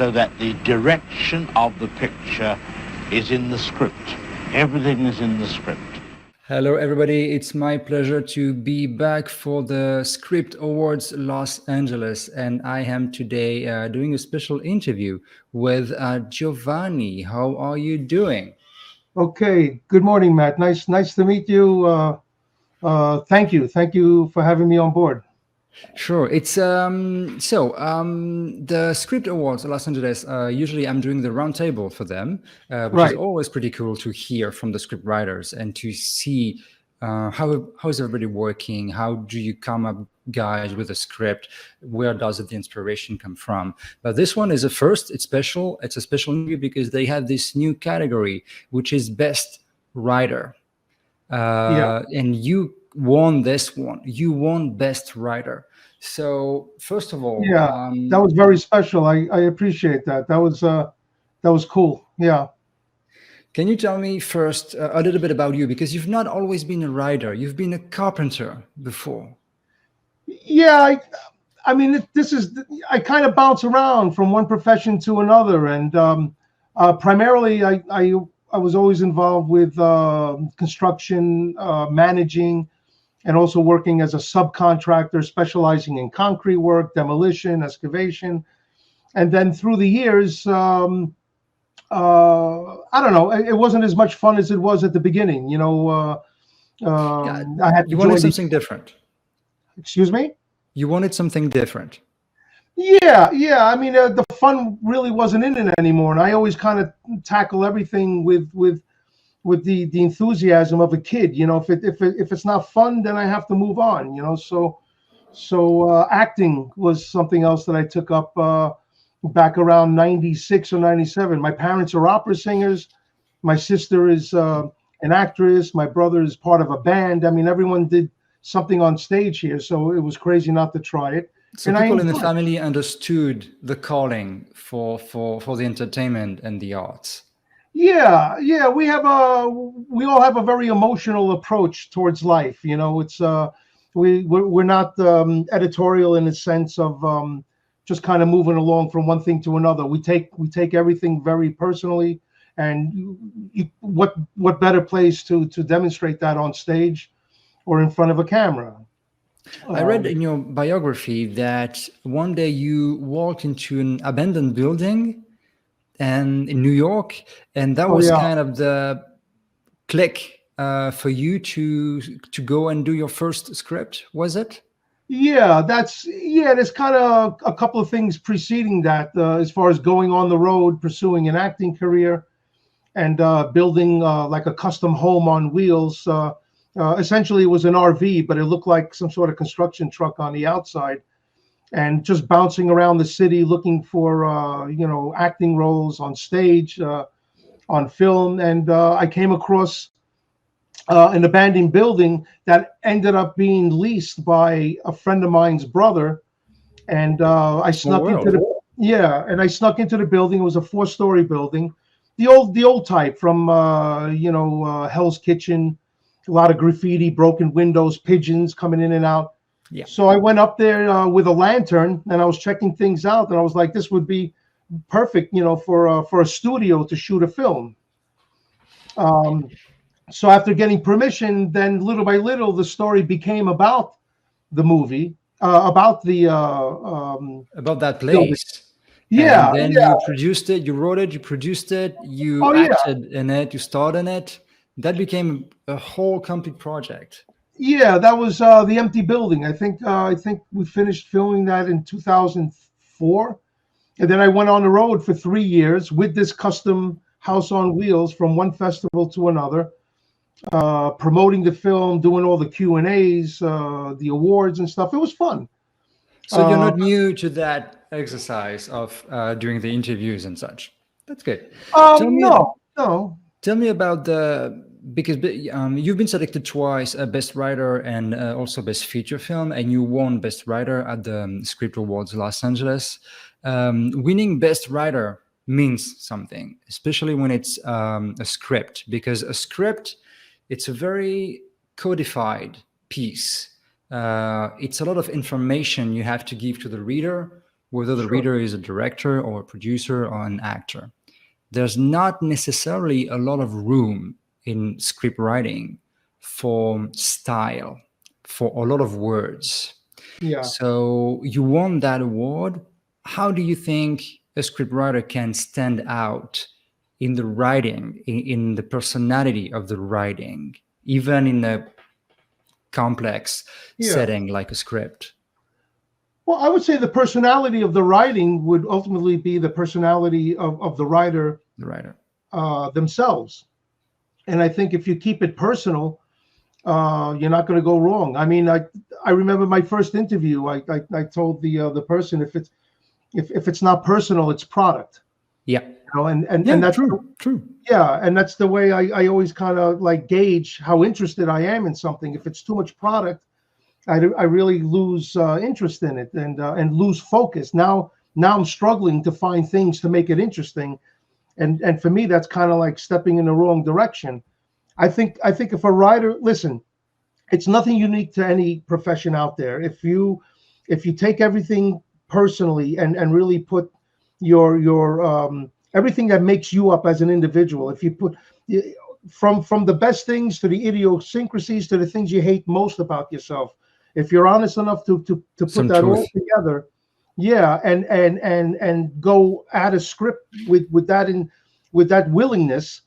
so that the direction of the picture is in the script. Everything is in the script. Hello, everybody. It's my pleasure to be back for the Script Awards Los Angeles. And I am today doing a special interview with Giovanni. How are you doing? Okay. Good morning, Matt. Nice to meet you. Thank you for having me on board. Sure. It's the Script Awards Los Angeles. Usually, I'm doing the roundtable for them, which is Right. always pretty cool to hear from the script writers and to see how is everybody working. How do you come up, guys, with a script? Where does the inspiration come from? But this one is a first. It's special. It's a special interview because they have this new category, which is Best Writer. Yeah. And you won this one. You won Best Writer. So first of all, Yeah. That was very special. I appreciate that. That was cool. Yeah. Can you tell me first a little bit about you? Because you've not always been a writer. You've been a carpenter before. Yeah. I mean, I kind of bounce around from one profession to another, and primarily I was always involved with construction, managing, and also working as a subcontractor, specializing in concrete work, demolition, excavation. And then through the years, I don't know, it wasn't as much fun as it was at the beginning. You know, I had to You wanted join something different. Excuse me? You wanted something different. Yeah. I mean, the fun really wasn't in it anymore, and I always kind of tackle everything with the enthusiasm of a kid. You know, if it's not fun, then I have to move on. You know, so acting was something else that I took up back around 96 or 97. My parents are opera singers. My sister is an actress. My brother is part of a band. I mean, everyone did something on stage here, so it was crazy not to try it. So And people in the family understood the calling for the entertainment and the arts. Yeah, we all have a very emotional approach towards life. You know, it's we're not editorial in the sense of just kind of moving along from one thing to another. We take everything very personally, and what better place to demonstrate that on stage or in front of a camera? I read in your biography that one day you walked into an abandoned building and in New York, and that was kind of the click for you to go and do your first script, was it? Yeah, there's kind of a couple of things preceding that as far as going on the road, pursuing an acting career, and building like a custom home on wheels. Essentially, it was an RV, but it looked like some sort of construction truck on the outside, and just bouncing around the city looking for acting roles on stage, on film. And I came across an abandoned building that ended up being leased by a friend of mine's brother, and I snuck into the building. It was a 4-story building, the old type from Hell's Kitchen. A lot of graffiti, broken windows, pigeons coming in and out. Yeah. So I went up there with a lantern, and I was checking things out, and I was like, this would be perfect, for a studio to shoot a film. So after getting permission, then little by little, the story became about the movie, about that place. Yeah. And then you produced it, you wrote it, you produced it, you acted in it, you starred in it. That became a whole complete project. Yeah, that was the empty building. I think we finished filming that in 2004, and then I went on the road for 3 years with this custom house on wheels from one festival to another, promoting the film, doing all the Q&As, the awards and stuff. It was fun. So you're not new to that exercise of doing the interviews and such. That's good. No. Tell me about because you've been selected twice, Best Writer and also Best Feature Film, and you won Best Writer at the Script Awards Los Angeles. Winning Best Writer means something, especially when it's a script, because a script, it's a very codified piece. It's a lot of information you have to give to the reader whether the reader is a director or a producer or an actor. There's not necessarily a lot of room in script writing for style, for a lot of words. Yeah. So you won that award. How do you think a scriptwriter can stand out in the writing, in the personality of the writing, even in a complex setting like a script? Well, I would say the personality of the writing would ultimately be the personality of the writer, themselves. And I think if you keep it personal, you're not going to go wrong. I mean, I remember my first interview. I told the person, if it's not personal, it's product. Yeah. You know, and that's true. Yeah, and that's the way I always kind of like gauge how interested I am in something. If it's too much product, I really lose interest in it and lose focus. Now I'm struggling to find things to make it interesting, and for me that's kind of like stepping in the wrong direction. I think if a writer, listen, it's nothing unique to any profession out there. If you take everything personally and really put your everything that makes you up as an individual, if you put from the best things to the idiosyncrasies to the things you hate most about yourself, if you're honest enough to put that all together, yeah, and go at a script with that willingness,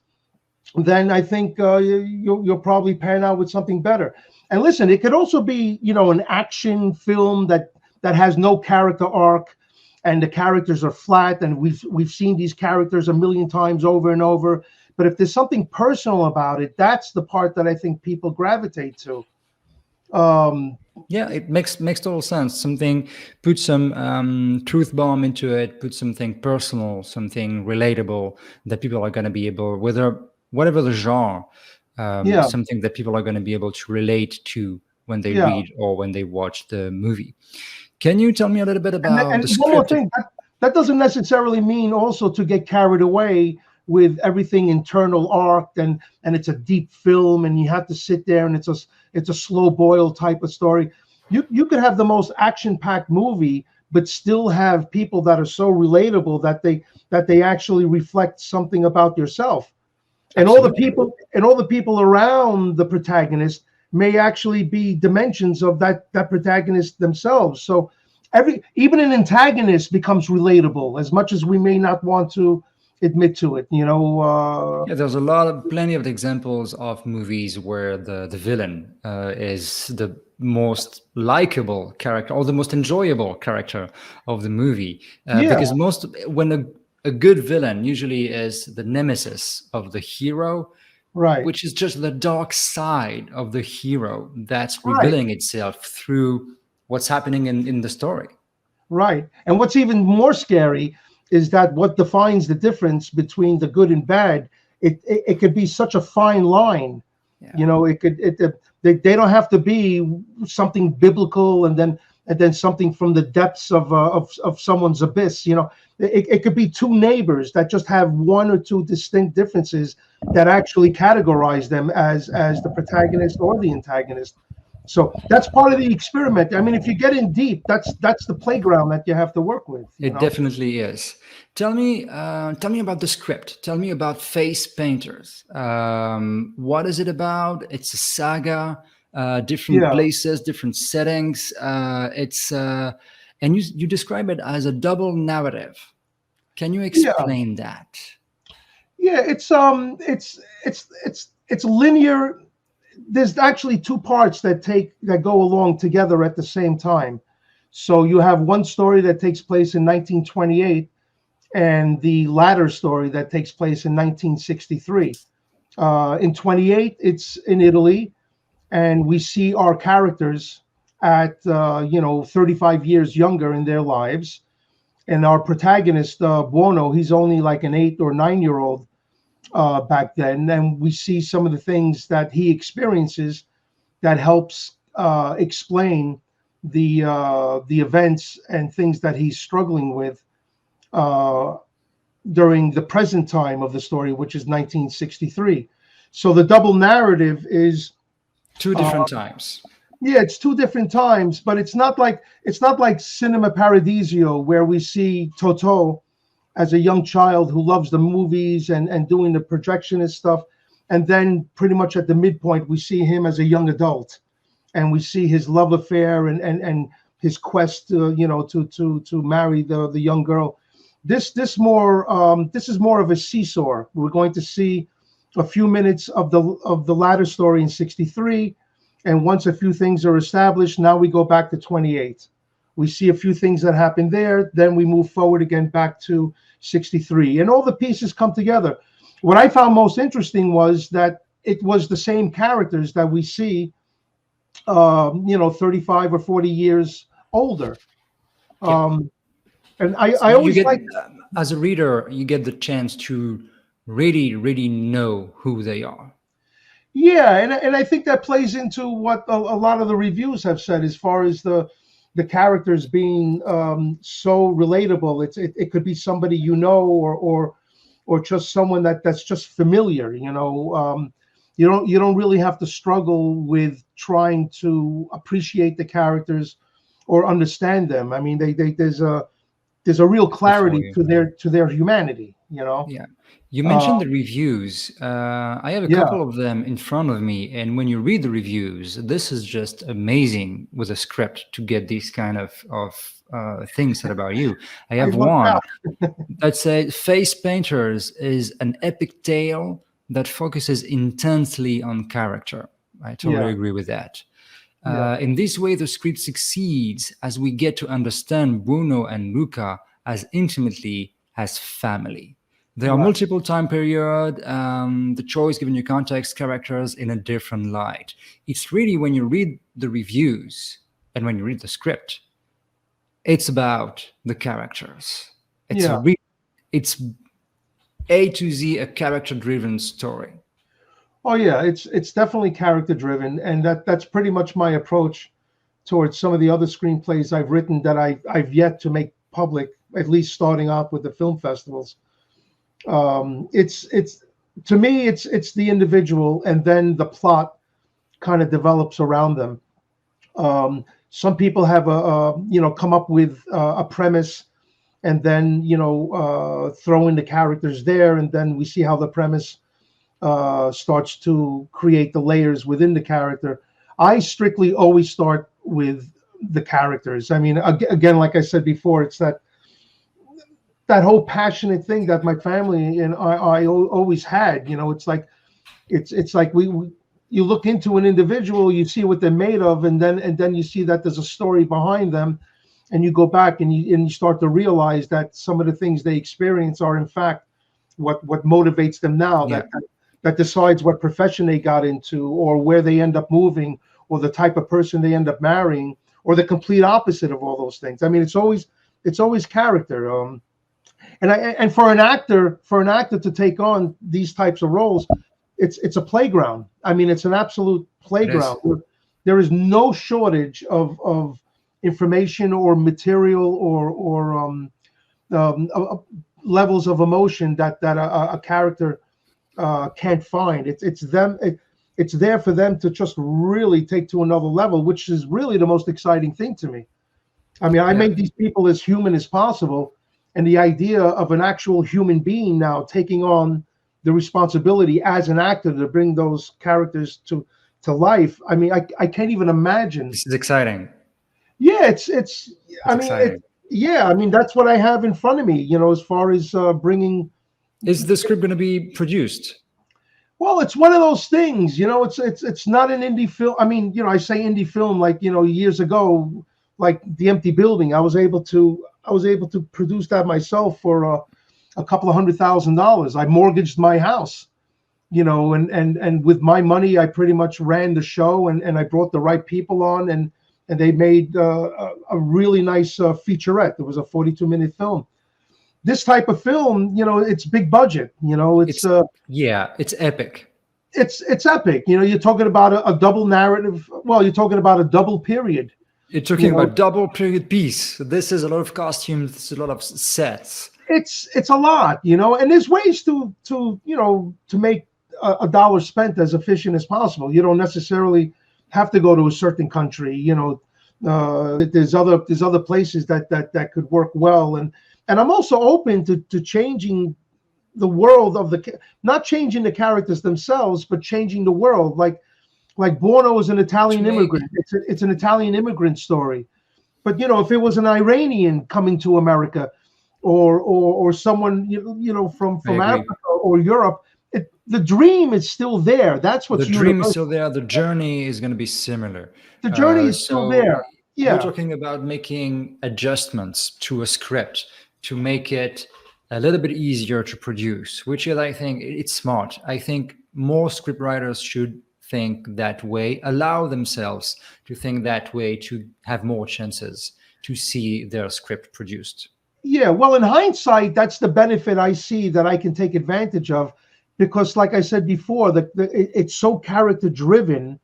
then I think you'll probably pan out with something better. And listen, it could also be, an action film that has no character arc, and the characters are flat, and we've seen these characters a million times over and over. But if there's something personal about it, that's the part that I think people gravitate to. Yeah, it makes total sense. Something, put some truth bomb into it, put something personal, something relatable that people are going to be able, whatever the genre, something that people are going to be able to relate to when they read or when they watch the movie. Can you tell me a little bit about and the script? One more thing, that doesn't necessarily mean also to get carried away with everything internal arc and it's a deep film and you have to sit there and it's a slow boil type of story. You could have the most action-packed movie, but still have people that are so relatable that they actually reflect something about yourself. And all the people around the protagonist may actually be dimensions of that protagonist themselves. So even an antagonist becomes relatable, as much as we may not want to admit to it. There's plenty of examples of movies where the villain is the most likable character or the most enjoyable character of the movie, because when a good villain usually is the nemesis of the hero, right, which is just the dark side of the hero that's revealing itself through what's happening in the story. Right. And what's even more scary is that what defines the difference between the good and bad, it could be such a fine line. They don't have to be something biblical and then something from the depths of someone's abyss. It could be two neighbors that just have one or two distinct differences that actually categorize them as the protagonist or the antagonist. So that's part of the experiment. I mean, if you get in deep, that's the playground that you have to work with. It definitely is. Tell me about the script. Tell me about Face Painters. What is it about? It's a saga, different places, different settings. And you describe it as a double narrative. Can you explain that? Yeah, it's linear. There's actually two parts that go along together at the same time. So you have one story that takes place in 1928 and the latter story that takes place in 1963. In 28, it's in Italy, and we see our characters at 35 years younger in their lives. And our protagonist, Buono, he's only like an 8 or 9-year-old back then, and we see some of the things that he experiences that helps explain the events and things that he's struggling with during the present time of the story, which is 1963. So the double narrative is two different times. Yeah, it's two different times, but it's not like Cinema Paradiso where we see Toto as a young child who loves the movies and doing the projectionist stuff, and then pretty much at the midpoint we see him as a young adult, and we see his love affair and his quest to marry the young girl. This is more of a seesaw. We're going to see a few minutes of the latter story in 63, and once a few things are established, now we go back to 28. We see a few things that happen there, then we move forward again back to 63, and all the pieces come together. What I found most interesting was that it was the same characters that we see 35 or 40 years older. And I always like, as a reader, you get the chance to really know who they are. yeah, and I think that plays into what a lot of the reviews have said as far as the characters being so relatable. It could be somebody or just someone that's just familiar. You don't really have to struggle with trying to appreciate the characters or understand them. I mean, there's a real clarity to their humanity. Yeah. You mentioned the reviews. I have a couple of them in front of me, and when you read the reviews, this is just amazing with a script to get these kind of things said about you. I have one that says Face Painters is an epic tale that focuses intensely on character. I totally agree with that. In this way, the script succeeds as we get to understand Buono and Luca as intimately as family. There are multiple time period, the choice given your context, characters in a different light. It's really when you read the reviews and when you read the script, it's about the characters. It's A to Z, a character-driven story. Oh yeah, it's definitely character-driven, and that's pretty much my approach towards some of the other screenplays I've written that I've yet to make public, at least starting out with the film festivals. It's to me, it's the individual, and then the plot kind of develops around them. Some people have come up with a premise, and then throw in the characters there, and then we see how the premise starts to create the layers within the character. I strictly always start with the characters. I mean, again, like I said before, it's that whole passionate thing that my family and I always had. It's like you look into an individual, you see what they're made of, and then you see that there's a story behind them, and you go back and you start to realize that some of the things they experience are in fact what motivates them now, that decides what profession they got into, or where they end up moving, or the type of person they end up marrying, or the complete opposite of all those things. I mean, it's always character. And for an actor to take on these types of roles, it's a playground. I mean, it's an absolute playground. There is no shortage of information or material or levels of emotion that a character can't find. It's there for them to just really take to another level, which is really the most exciting thing to me. I mean, I make these people as human as possible, and the idea of an actual human being now taking on the responsibility as an actor to bring those characters to life. I mean, I can't even imagine. This is exciting. Yeah, I mean, that's what I have in front of me, as far as bringing. Is the script going to be produced? Well, it's one of those things, it's not an indie film. I mean, I say indie film, like, years ago, like The Empty Building, I was able to produce that myself for a couple of $100,000. I mortgaged my house, and with my money, I pretty much ran the show, and I brought the right people on, and they made a really nice featurette. It was a 42-minute film. This type of film, it's big budget. It's epic. It's epic. You're talking about a double narrative. Well, you're talking about a double period. You're talking about double period piece. This is a lot of costumes. It's a lot of sets. It's a lot, and there's ways to make a dollar spent as efficient as possible. You don't necessarily have to go to a certain country. There's other places that could work well, and I'm also open to changing the world of not changing the characters themselves, but changing the world. Like Buono is an Italian immigrant. It's an Italian immigrant story. But if it was an Iranian coming to America, or someone from Africa or Europe, the dream is still there. That's what's the dream is still there. The journey is going to be similar. The journey is still there. Yeah, you're talking about making adjustments to a script to make it a little bit easier to produce, which is, I think, it's smart. I think more scriptwriters should think that way, allow themselves to think that way, to have more chances to see their script produced. Yeah, well, in hindsight, that's the benefit I see that I can take advantage of, because, like I said before, it's so character driven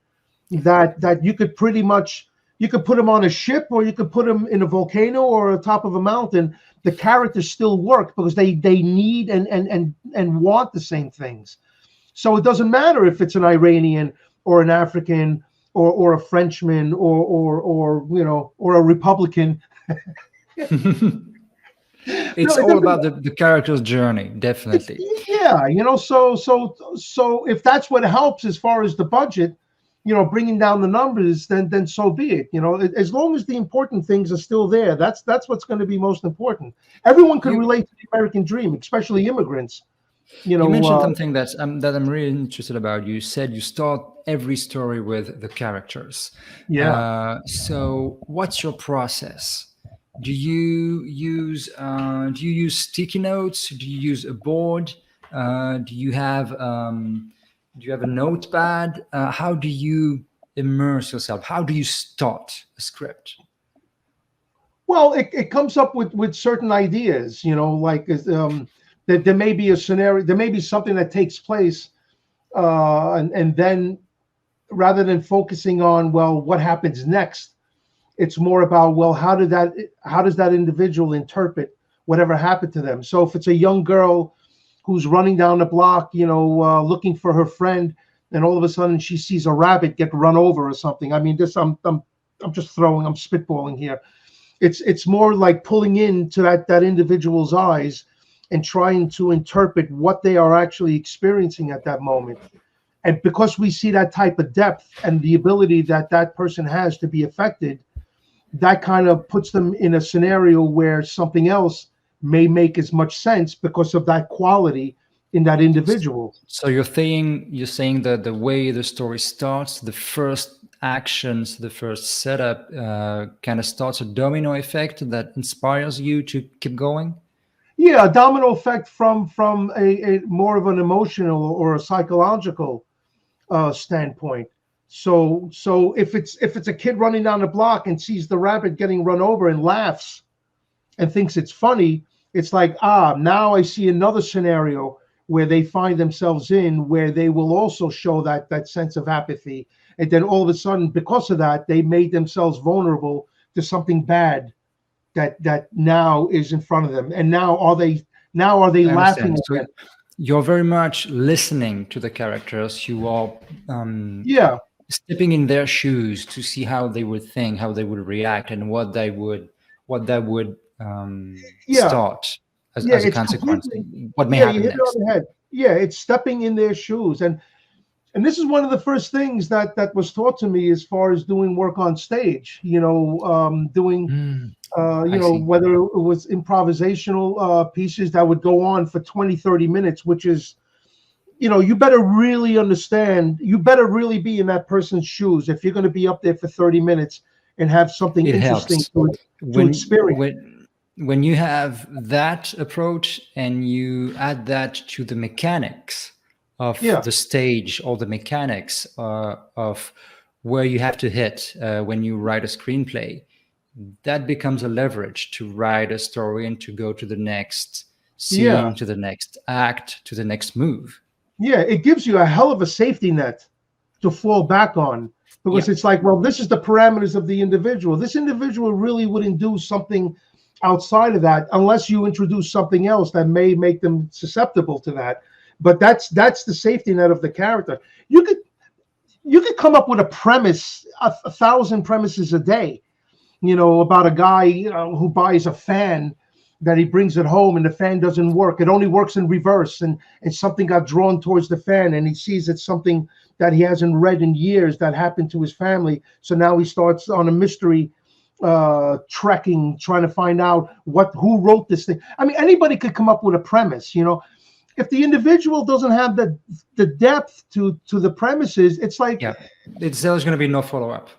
that you could pretty much, you could put them on a ship, or you could put them in a volcano or on top of a mountain. The characters still work because they need and want the same things. So it doesn't matter if it's an Iranian or an African or a Frenchman or a Republican. It's all about the character's journey, definitely. Yeah, so if that's what helps as far as the budget, bringing down the numbers, then so be it. As long as the important things are still there, that's what's going to be most important. Everyone can relate to the American dream, especially immigrants. You mentioned something that I'm really interested about. You said you start every story with the characters. Yeah. So what's your process? Do you use sticky notes? Do you use a board? Do you have a notepad? How do you immerse yourself? How do you start a script? Well, it comes up with certain ideas, like there may be a scenario, there may be something that takes place, and then rather than focusing on, well, what happens next, it's more about, well, how does that individual interpret whatever happened to them? So if it's a young girl who's running down the block, looking for her friend, and all of a sudden she sees a rabbit get run over or something. I mean, I'm spitballing here. It's more like pulling into that individual's eyes and trying to interpret what they are actually experiencing at that moment. And because we see that type of depth and the ability that person has to be affected, that kind of puts them in a scenario where something else may make as much sense because of that quality in that individual. So you're saying that the way the story starts, the first actions, the first setup kind of starts a domino effect that inspires you to keep going? Yeah, a domino effect from a more of an emotional or a psychological standpoint. So if it's a kid running down the block and sees the rabbit getting run over and laughs and thinks it's funny, it's like, now I see another scenario where they find themselves in, where they will also show that sense of apathy. And then all of a sudden, because of that, they made themselves vulnerable to something bad that now is in front of them. And now are they laughing? So you're very much listening to the characters. You are stepping in their shoes to see how they would think, how they would react, and what that would start as a consequence. What may happen next. On the head. Yeah, it's stepping in their shoes. And this is one of the first things that was taught to me as far as doing work on stage, whether it was improvisational pieces that would go on for 20, 30 minutes, which is, you better really understand, you better really be in that person's shoes if you're going to be up there for 30 minutes and have something interesting to experience. When you have that approach and you add that to the mechanics of the stage, or the mechanics of where you have to hit when you write a screenplay, that becomes a leverage to write a story and to go to the next scene, to the next act, to the next move. Yeah, it gives you a hell of a safety net to fall back on, because it's like, well, this is the parameters of the individual. This individual really wouldn't do something outside of that unless you introduce something else that may make them susceptible to that. But that's the safety net of the character. you could come up with a premise, a thousand premises a day, about a guy who buys a fan that he brings it home and the fan doesn't work. It only works in reverse, and something got drawn towards the fan, and he sees it's something that he hasn't read in years that happened to his family. So now he starts on a mystery trekking, trying to find out who wrote this thing. I mean, anybody could come up with a premise, If the individual doesn't have the depth to the premises, it's like, there's going to be no follow-up.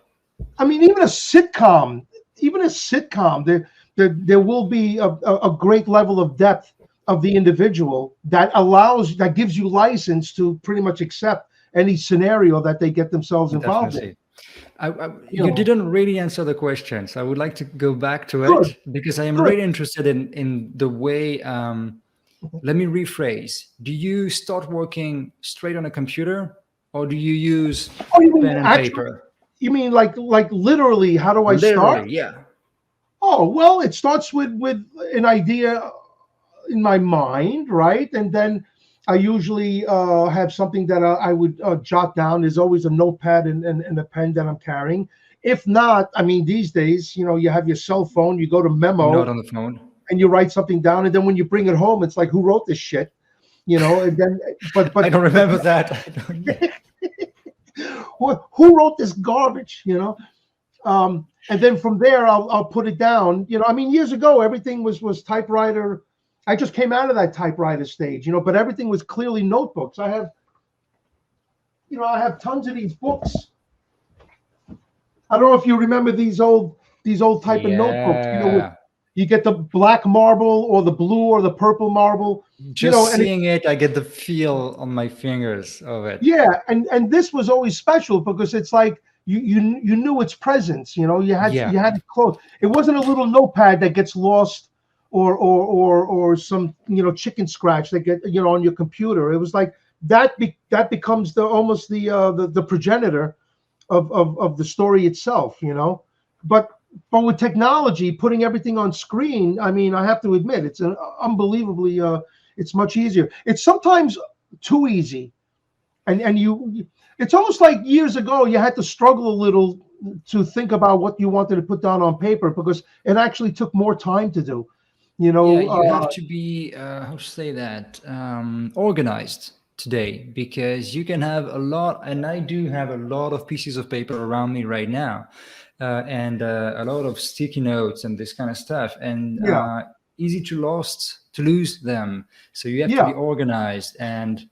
I mean, even a sitcom, there will be a great level of depth of the individual that gives you license to pretty much accept any scenario that they get themselves involved in. You didn't really answer the questions. I would like to go back to it because I am really interested in the way. Let me rephrase. Do you start working straight on a computer, or do you use pen and paper? You mean like literally? How do I start? Yeah. Oh, well, it starts with an idea in my mind, right? And then I usually have something that I would jot down. There's always a notepad and a pen that I'm carrying. If not, I mean, these days, you have your cell phone, you go to Memo. Note on the phone. And you write something down. And then when you bring it home, it's like, who wrote this shit? And then, but I don't remember that. Who wrote this garbage, And then from there, I'll put it down. I mean, years ago, everything was typewriter. I just came out of that typewriter stage, but everything was clearly notebooks. I have tons of these books. I don't know if you remember these old type of notebooks. You get the black marble or the blue or the purple marble. Just seeing it, I get the feel on my fingers of it. Yeah, and this was always special because it's like you knew its presence. You had it close. It wasn't a little notepad that gets lost. Or some chicken scratch that get on your computer. It was like that becomes almost the progenitor of the story itself, But with technology, putting everything on screen, I mean, I have to admit, it's unbelievably it's much easier. It's sometimes too easy, and it's almost like years ago you had to struggle a little to think about what you wanted to put down on paper because it actually took more time to do. You have to be organized today, because you can have a lot, and I do have a lot of pieces of paper around me right now, and a lot of sticky notes and this kind of stuff, and easy to lose them. So you have to be organized and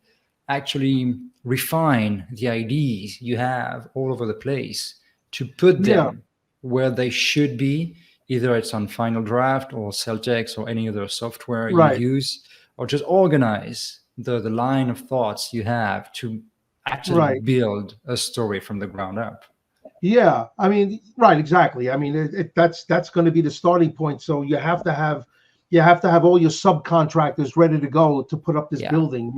actually refine the ideas you have all over the place to put them where they should be. Either it's on Final Draft or Celtex or any other software you use, or just organize the line of thoughts you have to actually build a story from the ground up. Yeah, I mean, exactly. I mean, that's going to be the starting point. So you have to have all your subcontractors ready to go to put up this building.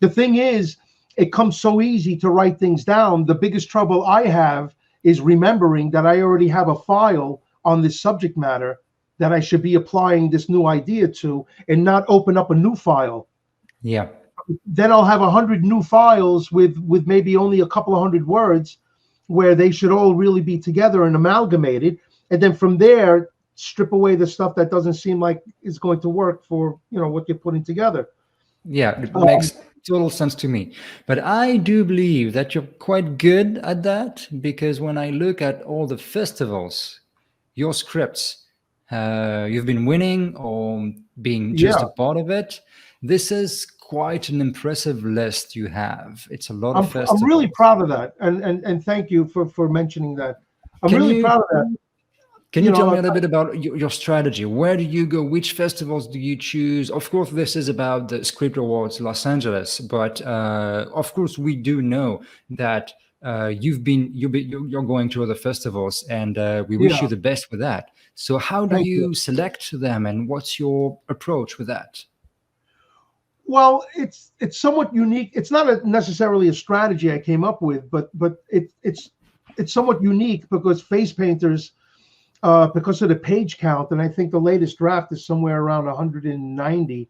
The thing is, it comes so easy to write things down. The biggest trouble I have is remembering that I already have a file on this subject matter that I should be applying this new idea to, and not open up a new file. Yeah. Then I'll have 100 new files with maybe only a couple of hundred words, where they should all really be together and amalgamated. And then from there, strip away the stuff that doesn't seem like is going to work for what you're putting together. Yeah, it makes total sense to me. But I do believe that you're quite good at that, because when I look at all the festivals, your scripts, you've been winning or being just a part of it. This is quite an impressive list you have. It's a lot of festivals. I'm really proud of that, and thank you for mentioning that. I'm really proud of that. Can you tell me a little bit about your strategy? Where do you go? Which festivals do you choose? Of course, this is about the Script Awards Los Angeles, but of course, we do know that you're going to other festivals, and we wish you the best with that. So how do you select them, and what's your approach with that? Well, it's somewhat unique. It's not necessarily a strategy I came up with, but it's somewhat unique because face painters, because of the page count, and I think the latest draft is somewhere around 190.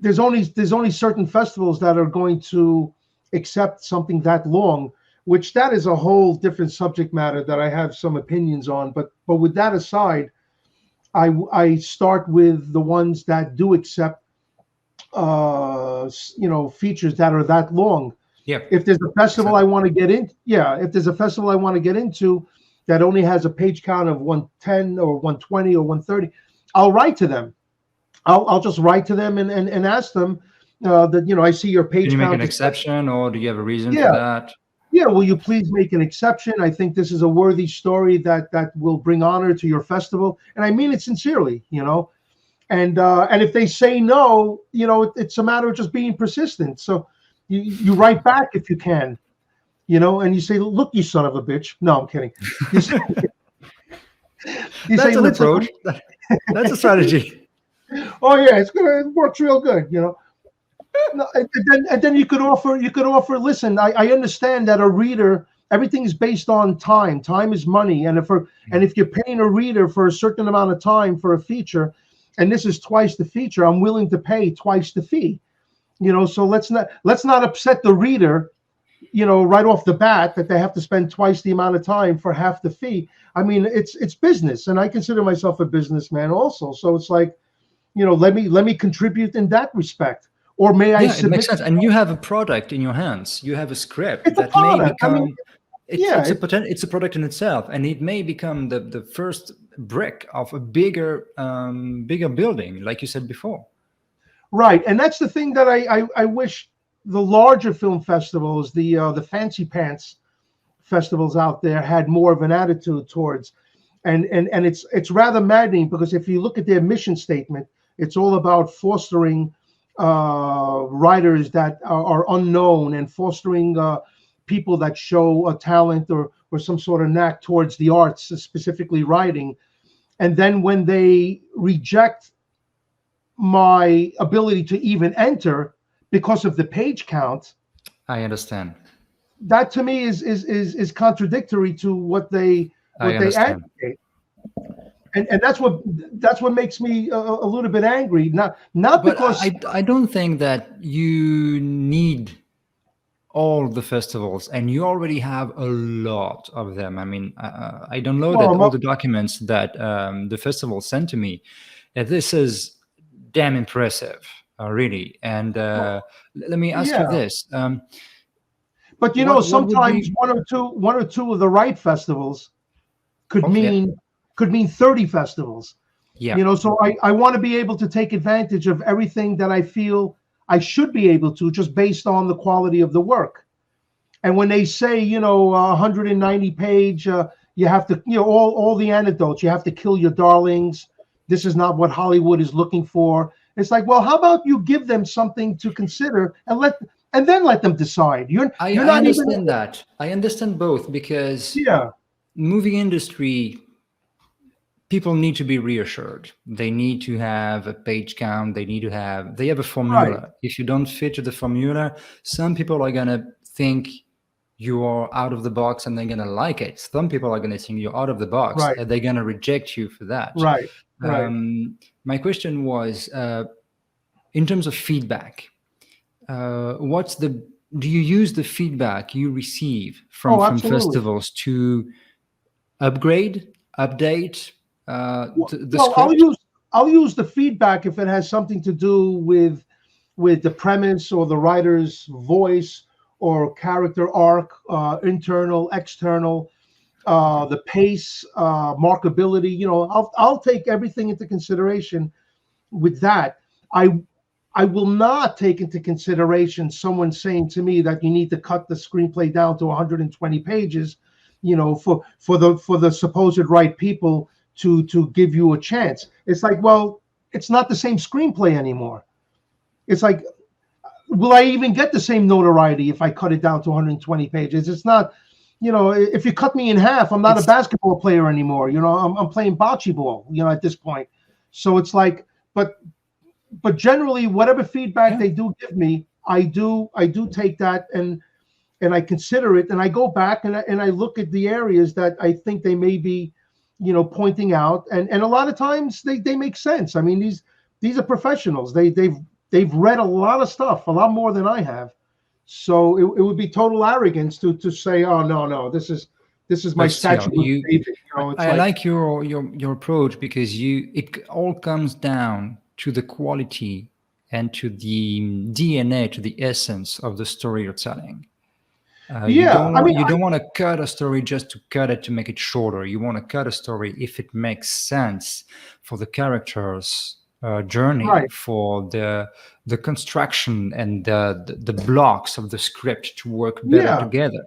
There's only certain festivals that are going to accept something that long, which that is a whole different subject matter that I have some opinions on. But with that aside, I start with the ones that do accept features that are that long. Yeah. If there's a festival I want to get in, if there's a festival I want to get into that only has a page count of 110 or 120 or 130, I'll write to them. I'll just write to them and ask them that, I see your page count. Do you make an is exception, or do you have a reason for that? Yeah, will you please make an exception? I think this is a worthy story that will bring honor to your festival, and I mean it sincerely, And if they say no, it's a matter of just being persistent. So you write back if you can, and you say, "Look, you son of a bitch." No, I'm kidding. That's an approach. That's a strategy. Oh yeah, it works real good, No, and then you could offer. Listen, I understand that a reader, everything is based on time. Time is money, and if you're paying a reader for a certain amount of time for a feature, and this is twice the feature, I'm willing to pay twice the fee. So let's not upset the reader, right off the bat, that they have to spend twice the amount of time for half the fee. I mean, it's business, and I consider myself a businessman also. So it's like, let me contribute in that respect. Or may I submit? It makes sense. And you have a product in your hands. You have a script that may become. It's a product in itself, and it may become the first brick of a bigger building, like you said before. Right, and that's the thing that I wish the larger film festivals, the fancy pants festivals out there, had more of an attitude towards, and it's rather maddening, because if you look at their mission statement, it's all about fostering writers that are unknown, and fostering people that show a talent or some sort of knack towards the arts, specifically writing. And then when they reject my ability to even enter because of the page count, I understand. That to me is contradictory to what they advocate. And that's what makes me a little bit angry. Not because I don't think that you need all the festivals, and you already have a lot of them. I mean, I downloaded all the documents that the festival sent to me. This is damn impressive, really. And let me ask you this. But sometimes one or two of the right festivals could mean 30 festivals. Yeah. So I want to be able to take advantage of everything that I feel I should be able to, just based on the quality of the work. And when they say, 190 page, you have to, all the anecdotes, you have to kill your darlings. This is not what Hollywood is looking for. It's like, well, how about you give them something to consider and then let them decide. I understand that. I understand both, because movie industry, people need to be reassured. They need to have a page count. They have a formula. Right. If you don't fit the formula, some people are going to think you are out of the box and they're going to like it. Some people are going to think you're out of the box and they're going to reject you for that. Right. My question was, in terms of feedback, do you use the feedback you receive from festivals to upgrade, update the script? I'll use the feedback if it has something to do with the premise or the writer's voice or character arc, internal, external, the pace, markability. I'll take everything into consideration with that. I will not take into consideration someone saying to me that you need to cut the screenplay down to 120 pages, for the supposed right people to give you a chance. It's like, well, it's not the same screenplay anymore. It's like, will I even get the same notoriety if I cut it down to 120 pages? It's not, if you cut me in half, I'm not a basketball player anymore. I'm playing bocce ball, at this point. So it's like, but generally, whatever feedback they do give me, I do take that and I consider it, and I go back and I look at the areas that I think they may be, pointing out, and a lot of times they make sense. I mean, these are professionals. They've read a lot of stuff, a lot more than I have. So it would be total arrogance to say, oh no, this is my But still, statue of David. It's I like, like your approach, because it all comes down to the quality and to the DNA, to the essence of the story you're telling. yeah. I mean, You don't want to cut a story just to cut it to make it shorter. You want to cut a story if it makes sense for the characters' journey, right. for the construction and the blocks of the script to work better Yeah. together.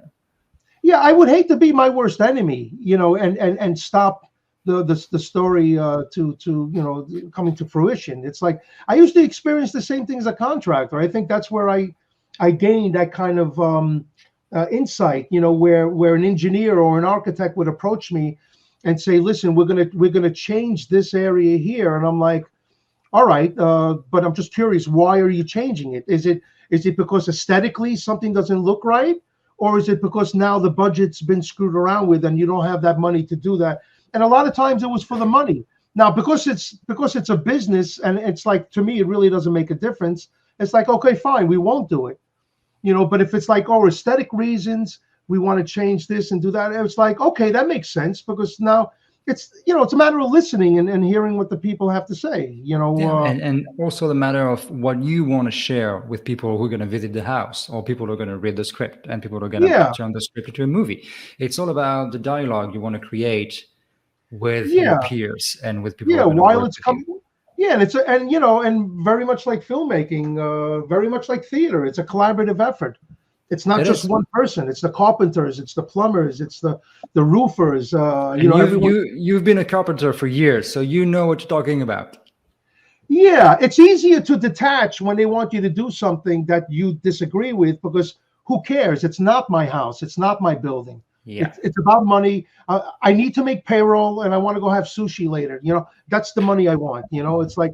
Yeah, I would hate to be my worst enemy, and stop the story to coming to fruition. It's like I used to experience the same thing as a contractor. I think that's where I gained that kind of insight. Where an engineer or an architect would approach me and say, "Listen, we're gonna change this area here," and I'm like, "All right, but I'm just curious, why are you changing it? Is it because aesthetically something doesn't look right? Or is it because now the budget's been screwed around with and you don't have that money to do that?" And a lot of times it was for the money. Now, because it's a business, and it's like, to me, it really doesn't make a difference. It's like, okay, fine, we won't do it. But if it's like, oh, aesthetic reasons, we want to change this and do that, it's like, okay, that makes sense, because now it's a matter of listening and hearing what the people have to say. And also the matter of what you want to share with people who are going to visit the house, or people who are going to read the script, and people who are going to turn the script into a movie. It's all about the dialogue you want to create with your peers and with people. Yeah, who are while work it's with coming. you. Yeah, and very much like filmmaking, very much like theater. It's a collaborative effort. It's not just one person. It's the carpenters, it's the plumbers, it's the roofers. You've been a carpenter for years, so you know what you're talking about. Yeah, it's easier to detach when they want you to do something that you disagree with, because who cares? It's not my house. It's not my building. Yeah. It's about money. I need to make payroll, and I want to go have sushi later. That's the money I want. It's like,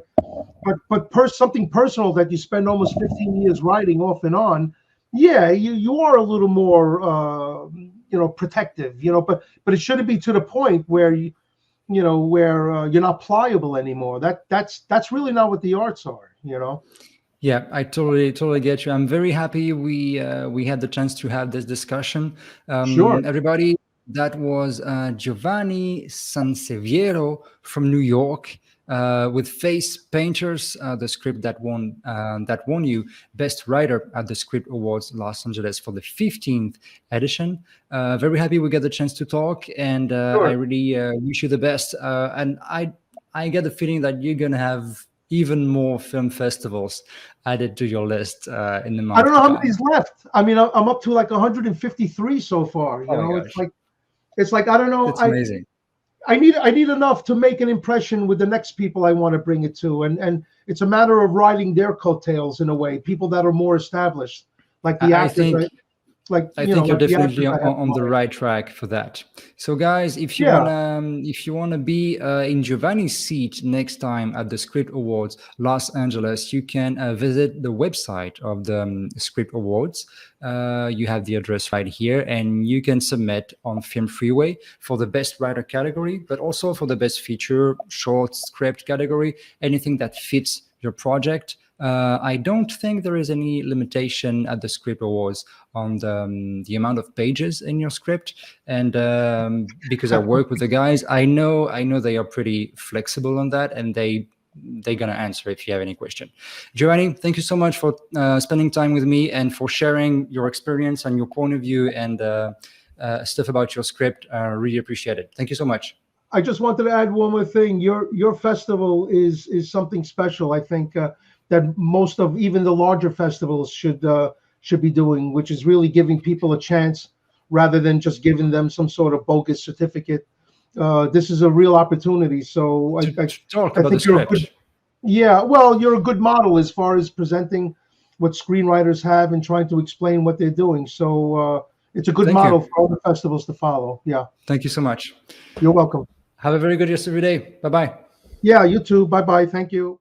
but something personal that you spend almost 15 years writing off and on. Yeah, you are a little more protective. But it shouldn't be to the point where where you're not pliable anymore. That's really not what the arts are. Yeah, I totally get you. I'm very happy we had the chance to have this discussion. Sure. Everybody, that was Giovanni Sanseviero from New York, with Face Painters, the script that won you Best Writer at the Script Awards Los Angeles for the 15th edition. Very happy we got the chance to talk, and Sure. I really wish you the best. And I get the feeling that you're gonna have even more film festivals added to your list in the month. I don't know how many's left. I mean, I'm up to like 153 so far. It's like I don't know. It's amazing. I need enough to make an impression with the next people I want to bring it to, and it's a matter of riding their coattails in a way. People that are more established, like the actors. I think you're definitely on the right track for that. So guys, if you wanna be in Giovanni's seat next time at the Script Awards Los Angeles, you can visit the website of the Script Awards. You have the address right here, and you can submit on Film Freeway for the Best Writer category, but also for the Best Feature, Short Script category, anything that fits your project. I don't think there is any limitation at the Script Awards on the amount of pages in your script, and because I work with the guys, I know they are pretty flexible on that, and they're gonna answer if you have any question. Giovanni, thank you so much for spending time with me and for sharing your experience and your point of view and stuff about your script. Really appreciate it. Thank you so much. I just wanted to add one more thing. Your festival is something special. I think that most of even the larger festivals should be doing, which is really giving people a chance rather than just giving them some sort of bogus certificate. This is a real opportunity. So I think you're a good, well, you're a good model as far as presenting what screenwriters have and trying to explain what they're doing. So it's a good model for all the festivals to follow. Yeah. Thank you so much. You're welcome. Have a very good rest of your day. Bye-bye. Yeah, you too. Bye-bye. Thank you.